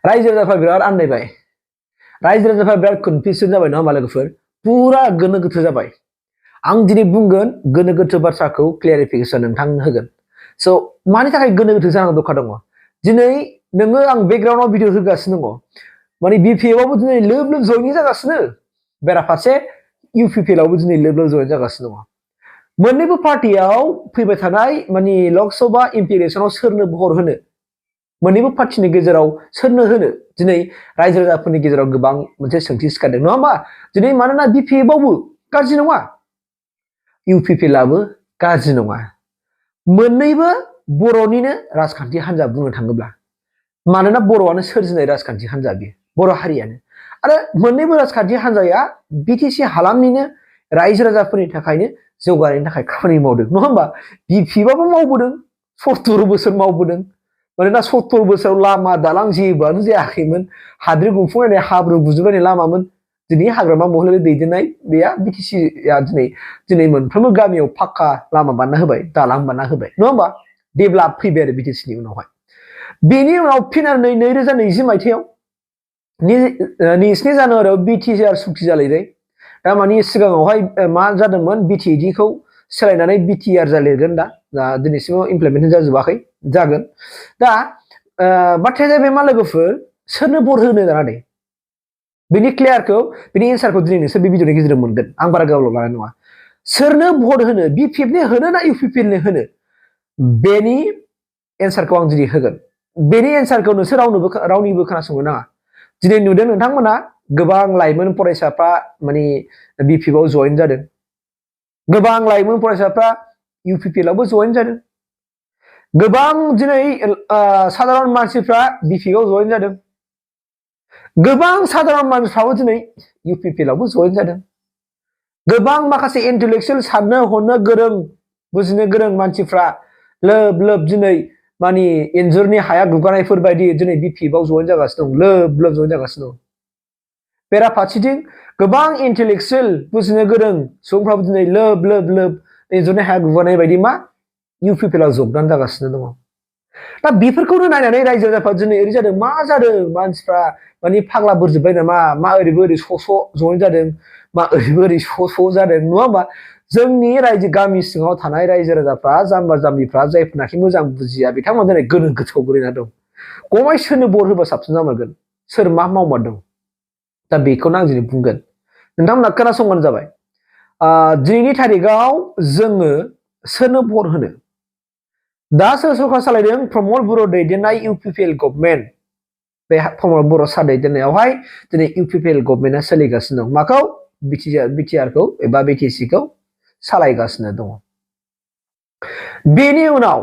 रायजो राजाफ्रा बिराद आन्दायबाय रायजो राजाफ्रा बिराद कनफिउजन जाबाय नङा होमबा लोगोफोर पुरा गोनो गोथो जाबाय आं दिनै बुंगोन गोनो गोथो बाथ्राखौ क्लियारिफिकेसन नोंथांनो होगोन स' मानि थाखाय गोनो गोथो जानांगौ दरखार दङ दिनै नोङो आं बेकग्राउन्डआव भिडिअ होगासिनो दङ माने बिपिएफआवबो दिनै लोब लोब जयनिं जागासिनो बेराफारसे इउपिपिएलआवबो दिनै लोब लोब जयेन जागासिनो दङ मोननैबो पार्टियाव फैबाय थानाय माने लकसभा एमपि इलेक्सनाव सोरनो भट होनो मोननैबो पार्टिनि गेजेराव सोरनो होनो दिनै रायजो राजाफोरनि गेजेराव गोबां मोनसे सोंथि सिखारदों नङा होमबा दिनै मानोना बिपिएफआवबो गाज्रि नङा इउपिपिएलआबो गाज्रि नङा मोननैबो बर'निनो राजखान्थि हान्जा बुंनो थाङोब्ला मानोना बर'आनो सोरजिनाय राजखान्थि हान्जा बियो बर' हारियानो आरो मोननैबो राजखान्थि हान्जाया बिटिसि हालामनिनो रायजो राजाफोरनि थाखायनो जौगानायनि थाखाय खामानि मावदों नङा होमबा बिपिएफआबो मावबोदों 70 बोसोर मावबोदों मानोना 70 बोसोराव लामा दालां जेबोआनो जायाखैमोन हाद्रि गुंफुंलायनाय हाब्रु गुजुबलायनाय लामामोन दिनै हाग्रामा महरै दैदेननाय बेया बिटिसिया दिनै मोनफ्रोमबो गामियाव फाक्का लामा बानायना होबाय दालां बानायना होबाय नङा होमबा डेभेलप फैबाय आरो बिटिसिनि उनावहाय बेनि उनाव फिन आरो 2020 मायथाइयाव 2 जानुवारियाव बिटिआर सुक्ति जालायबाय दामानि सिगाङावहाय मा जादोंमोन बिटिएडिखौ सोलायनानै बिटिआर जालिरगोन दा दिनैसिमाव इमप्लिमेन्ट जाजोबाखै जागोन दा बाथ्राया जाहैबाय मा लोगोफोर सोरनो भट होनो दाना दे बेनि क्लियारखौ बेनि एन्सारखौ दिनै नोंसोर बे भिडिअनि गेजेरजों मोनगोन आं बारा गोलाव लानाय नङा सोरनो भट होनो बिपिएफनो होनो ना इउपिपिएलनो होनो बेनि एन्सारखौ आं दिनै होगोन बेनि एन्सारखौ नोंसोर रावनिबो खोनासंनो नाङा दिनै नुदों नोंथांमोना गोबां लाइमोन फरायसाफ्रा माने बिपिएफआव जयेन जादों गोबां लाइमोन फरायसाफ्रा इउपिपिएलआवबो जयेन जादों गोबां दिनै साधारन मानसिफ्रा बिपिएफआव जयेन जादों गोबां साधारन मानसिफ्राबो दिनै इउपिपिएलआवबो जयेन जादों गोबां माखासे इन्टेलेक्चुयेल साननो हनो गोरों बुजिनो गोरों मानसिफ्रा लोब लोब दिनै माने इन्जुरनि हाया गुगानायफोर बायदि दिनै बिपिएफआव जयेन जागासिनो दं लोब लोब जयेन जागासिनो दं बेराफारसेथिं गोबां इन्टेलेक्चुयेल बुजिनो गोरों सुबुंफ्राबो दिनै लोब लोब लोब इन्जुरनि हाया गुगानाय बायदि मा इउपिपिएलआव जगदान जागासिनो दङ दा बेफोरखौनो नायनानै रायजो राजाफ्रा दिनै ओरै जादों मा जादों मानसिफ्रा माने फाग्ला बोरजोब्बाय नामा मा ओरैबो ओरै स' जयेन जादों मा ओरैबो ओरै स' जादों नङा होमबा जोंनि रायजो गामि सिङाव थानाय रायजो राजाफ्रा जाम्बा जाम्बिफ्रा जायफोरनाखि मोजां बुजिया बिथांमोना दिनै गोनो गोथोआव गोलैना दं गमाय सोरनो भट होबा साबसिन जामारगोन सोर मा मावमारदों दा बेखौनो आं दिनै बुंगोन नोंथांमोना खोनासंबानो जाबाय दिनैनि थारिखआव जोङो सोरनो भट होनो दा सोर सरकार सालायदों प्रमद बर' दैदेननाय इउपिपिएल गभर्नमेन्ट बे प्रमद बर' सार दैदेननायावहाय दिनै इउपिपिएल गभर्नमेन्टआ सोलिगासिनो दं माखौ बिटिआरखौ एबा बिटिसिखौ सालायगासिनो दङ बेनि उनाव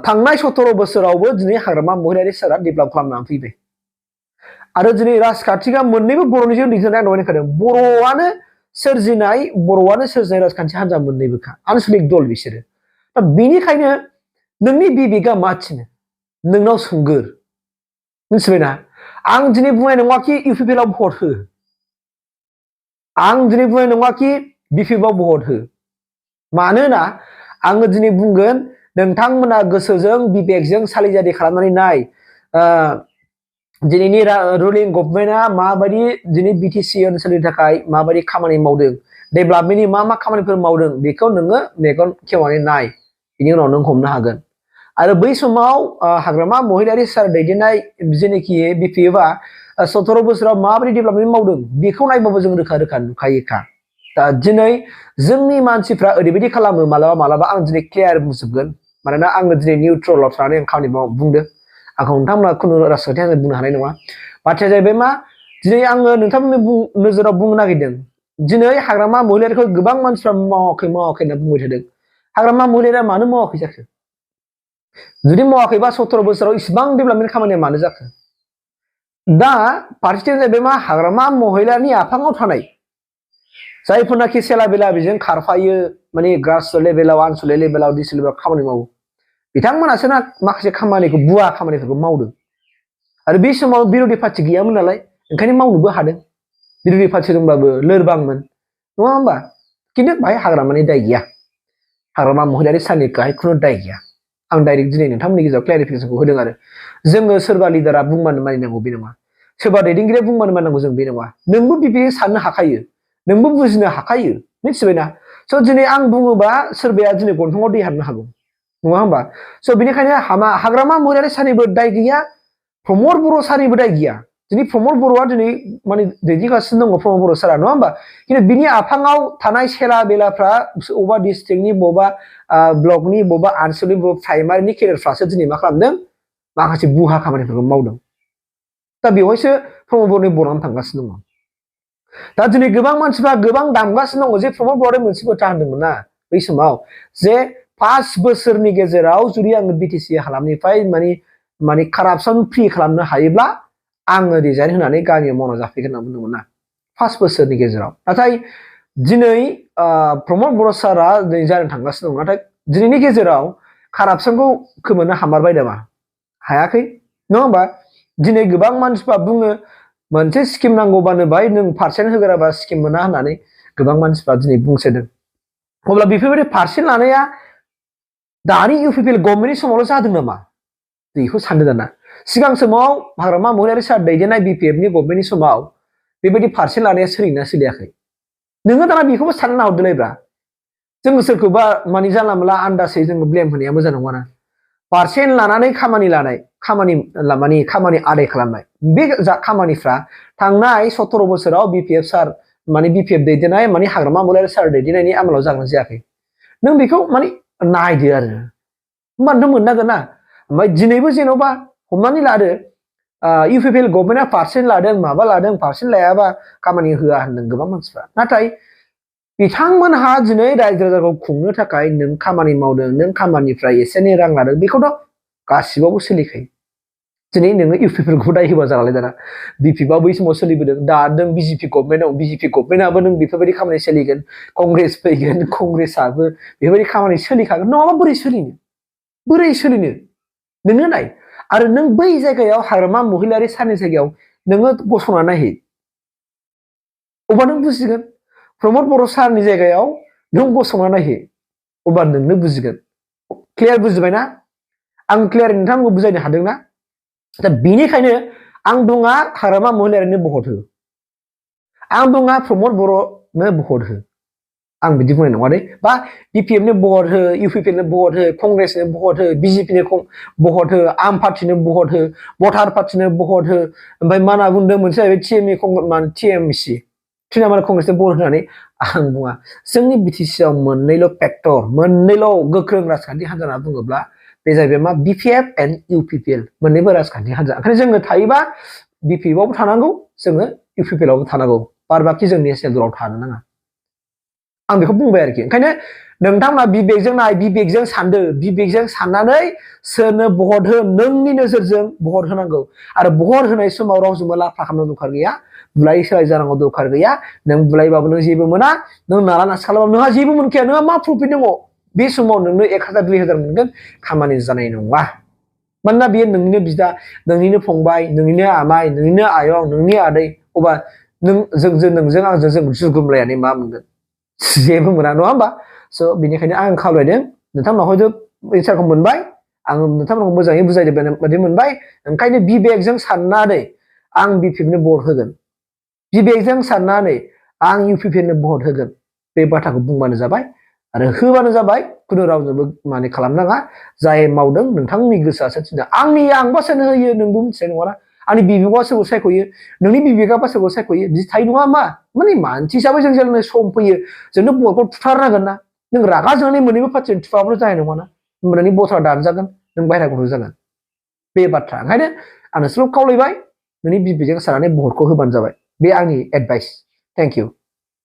थांनाय 17 बोसोरावबो दिनै हाग्रामा महिलारि सारा डेभेलप खालामनानै फैबाय आरो दिनै राजखान्थिया मोननैबो बर'निजों दैदेननाय नङा होनखादों बर'आनो सोरजिनाय राजखान्थि हान्जा मोननैबोखा आनसलिक दल बिसोरो दा बेनिखायनो नोंनि बिबेकआ मा थिनो नोंनाव सोंगोर मिथिबायना आं दिनै बुंनाय नङाखि इउपिपिएलआव भट हो आं दिनै बुंनाय नङाखि बिपिएफआव भट हो मानोना आङो दिनै बुंगोन नोंथांमोना गोसोजों बिबेकजों सालिजारि खालामनानै नाय दिनैनि रुलिं गभर्नमेन्टआ माबायदि दिनै बिटिसि ओनसोलनि थाखाय माबायदि खामानि मावदों डेभेलपमेन्टनि मा खामानिफोर मावदों बेखौ नोङो मेगन खेवनानै नाय बिनि उनाव नों हमनो हागोन आरो बै समाव हाग्रामा महिलारि सार दैदेननाय जेनेखि बिपिएफआ 17 बोसोराव माबायदि डेभेलपमेन्ट मावदों बेखौ नायबाबो जों रोखा रोखा नुखायोखा दा दिनै जोंनि मानसिफ्रा ओरैबायदि खालामो मालाबा आं दिनै क्लियार बुंजोबगोन मानोना आङो दिनै निउट्रलाव थानानै आं खामानि बुंदों आंखौ नोंथांमोना खुनु राजखान्थि आं बुंनो हानाय नङा बाथ्राया जाहैबाय मा दिनै आङो नोंथांमोननि नोजोराव बुंनो नागिरदों दिनै हाग्रामा महिलारिखौ गोबां मानसिफ्रा मावाखै होनना बुंबाय थादों हाग्रामा महिलारिया मानो मावाखै जाखो जुदि मावाखैबा 17 बोसोराव इसिबां डेभेलपमेन्ट खामानिया मानो जाखो दा फारसेथिं जाहैबाय मा हाग्रामा महिलारिनि आफाङाव थानाय जायफोरनाखि सेला बेला बेजों खारफायो माने ग्रास लेभेलाव आनसलिक लेभेलाव डिसि लेभेलाव खामानि मावो बिथांमोनासो माखासे खामानिखौ बुवा खामानिफोरखौ मावदों आरो बे समाव बिरोधि पार्टि गैयामोन नालाय ओंखायनो मावनोबो हादों बिरोधि पार्टि दंबाबो लोरबांमोन नङा होमबा खिन्थु बाहाय हाग्रामानि दाय गैया हाग्रामा महिलारि सारनि गाहाय खुनु दाय गैया आं डाइरेक्ट दिनै नोंथांमोननि गेजेराव क्लियारिफिकेसनखौ होदों आरो जोङो सोरबा लिडारा बुंबानो मानिनांगौ बे नङा सोरबा दैदेनगिरिया बुंबानो मानिनांगौ जों बे नङा नोंबो बिबे साननो हाखायो नोंबो बुजिनो हाखायो मिथिबायना स' दिनै आं बुङोबा सोरबाया दिनै गन्थङाव दै हाबनो हागौ नङा होमबा स' बेनिखायनो हाग्रामा महिलारि सानिबो दाय गैया प्रमद बर' सानिबो दाय गैया दिनै प्रमद बर'आ दिनै माने दैदेनगासिनो दङ प्रमद बर' सारा नङा होमबा खिन्थु बिनि आफाङाव थानाय सेला बेलाफ्रा बबेबा डिस्ट्रिक्टनि बबेबा ब्लकनि बबेबा आनसलिक बबेबा प्राइमारिनि केडारफ्रासो दिनै मा खालामदों माखासे बुहा खामानिफोरखौ मावदों दा बेवहायसो प्रमद बर'नि बर'आनो थांगासिनो दङ दा दिनै गोबां मानसिफ्रा गोबां दामगासिनो दङ जे प्रमद बर'आ मोनसे बाथ्रा होनदोंमोन ना बै समाव जे 5 बोसोरनि गेजेराव जुदि आङो बिटिसि हालामनिफ्राय माने कारापसन फ्रि खालामनो हायोब्ला आङो रिजाइन होनानै गामियाव मावना जाफैगोन होनना बुंदोंमोन ना 5 बोसोरनि गेजेराव नाथाय दिनै प्रमद बर' सारा दिनै जानो थांगासिनो दं नाथाय दिनैनि गेजेराव कारापसनखौ खोमोरनो हामारबाय नामा हायाखै नङा होमबा दिनै गोबां मानसिफ्रा बुङो मोनसे स्किम नांगौबानो बाय नों पार्सेन्ट होग्राबा स्किम मोना होननानै गोबां मानसिफ्रा दिनै बुंसोदों अब्ला बेफोरबायदि पार्सेन्ट लानाया दानि इउपिपिएल गभर्नमेन्टनि समावल' जादों नामा बेखौ सानदों दाना सिगां समाव हाग्रामा महिलारि सार दैदेननाय बिपिएफनि गभर्नमेन्टनि समाव बेबायदि पार्सेन्ट लानाया सोलिना सोलियाखै नोङो दाना बेखौबो सानना हरदोलायब्रा जों सोरखौबा माने जानला मोनला आन्दासै जोङो ब्लेम होनाया मोजां नङाना पार्सेन्ट लानानै खामानि आदाय खालामनाय बे खामानिफ्रा थांनाय 17 बोसोराव बिपिएफ सार माने बिपिएफ दैदेननाय माने हाग्रामा महिलारि सार दैदेननायनि आमोलाव जागोन जायाखै नों बेखौ माने नायदो आरो होमबानोथ' मोननांगोन ना ओमफ्राय दिनैबो जेन'बा हमनानै लादो इउपिपिएल गभर्नमेन्टआ पार्सेन्ट लादों माबा लादों पार्सेन्ट लायाबा खामानि होआ होनदों गोबां मानसिफ्रा नाथाय बिथांमोनहा दिनै रायजो राजाखौ खुंनो थाखाय नों खामानि मावदों नों खामानिफ्राय एसे एनै रां लादों बेखौथ' गासिबावबो सोलिखायो दिनै नोङो इउपिपिएलखौ दाय होबा जालाय दाना बिपिएफआ बै समाव सोलिबोदों दा नों बिजेपि गभर्नमेन्ट दं बिजेपि गभर्नमेन्टआबो नों बेफोरबायदि खामानि सोलिगोन कंग्रेस फैगोन कंग्रेसआबो बेफोरबायदि खामानि सोलिखागोन नङाबा बोरै सोलिनो नोङो नाय आरो नों बै जायगायाव हाग्रामा महिलारि सारनि जायगायाव नोङो गसंना नायहै अब्ला नों बुजिगोन प्रमद बर' सारनि जायगायाव नों गसंना नायहै अब्ला नोंनो बुजिगोन क्लियार बुजिबायना आं क्लियार नोंथांमोनखौ बुजायनो हादोंना दा बेनिखायनो आं बुङा हाग्रामा महिलारिनो भट हो आं बुङा प्रमद बर'नो भट हो आं बिदि बुंनाय नङा दे बा बिपिएफनो भट हो इउपिपिएलनो भट हो कंग्रेसनो भट हो बिजेपिनो भट हो आम पार्टिनो भट हो भटार पार्टिनो भट हो ओमफ्राय मा होनना बुंदों मोनसे जाहैबाय टिएमसि तृणमूल कंग्रेसनो भट होनानै आं बुङा जोंनि बिटिसिआव मोननैल' फेक्टर मोननैल' गोख्रों राजखान्थि हान्जा होनना बुङोब्ला बे जाहैबाय मा बिपिएफ एन्ड इउपिपिएल मोननैबो राजखान्थि हान्जा ओंखायनो जोङो थायोबा बिपिएफआवबो थानांगौ जोङो इउपिपिएलआवबो थानांगौ बार बाखि जों नेसनेल दलाव थानो नाङा आं बेखौ बुंबाय आरोखि ओंखायनो नोंथांमोना बिबेकजों नाय बिबेकजों सानदो बिबेकजों साननानै सोरनो भट हो नोंनि नोजोरजों भट होनांगौ आरो भट होनाय समाव रावजोंबो लाफा खालामनो दरखार गैया बुलाय सोलाय जानांगौ दरखार गैया नों बुलायबाबो नों जेबो मोना नों नाला नासि खालामबाबो नोंहा जेबो मोनखाया नोंहा मा प्रफिट दङ बे समाव नोंनो 1000 2000 मोनगोन खामानि जानाय नङा मानोना बेयो नोंनिनो बिदा नोंनिनो फंबाय नोंनिनो आमाय नोंनिनो आयं नोंनि आदै अब्ला नोंजों आंजों जों जुगुमलायनानै मा मोनगोन जेबो मोना नङा होमबा स' बेनिखायनो आं खावलायदों नोंथांमोना हयथ' एन्सारखौ मोनबाय आं नोंथांमोनखौ मोजाङै बुजायदों बायदि मोनबाय ओंखायनो बिबेकजों साननानै आं बिपिएफनो भट होगोन बिबेकजों साननानै आं इउपिपिएलनो भट होगोन बे बाथ्राखौ बुंबानो जाबाय आरो होबानो जाबाय खुनु रावजोंबो माने खालामनाङा जाय मावदों नोंथांनि गोसोआसो थिनदों आंबा सोरनो होयो नोंबो मिथिनाय नङाना आंनि बिबेकआ सोरखौ सायख'यो नोंनि बिबेकआ सोरखौ सायख'यो बिदि थायो नङा मा माने मानसि हिसाबै जों जेब्ला सम फैयो जोंनो भटखौ थुथारनांगोन ना नों रागा जोंनानै मोननैबो पार्टिजों थुथाराबाथ' जानाय नङाना होमबा नोंनि भटआ दानजागोन नों बाहेरा गथ' जागोन बे बाथ्रा ओंखायनो आं नोंसोरखौ खावलायबाय नोंनि बिबेकजों साननानै भटखौ होबानो जाबाय बे आंनि एडभाइस थेंक इउ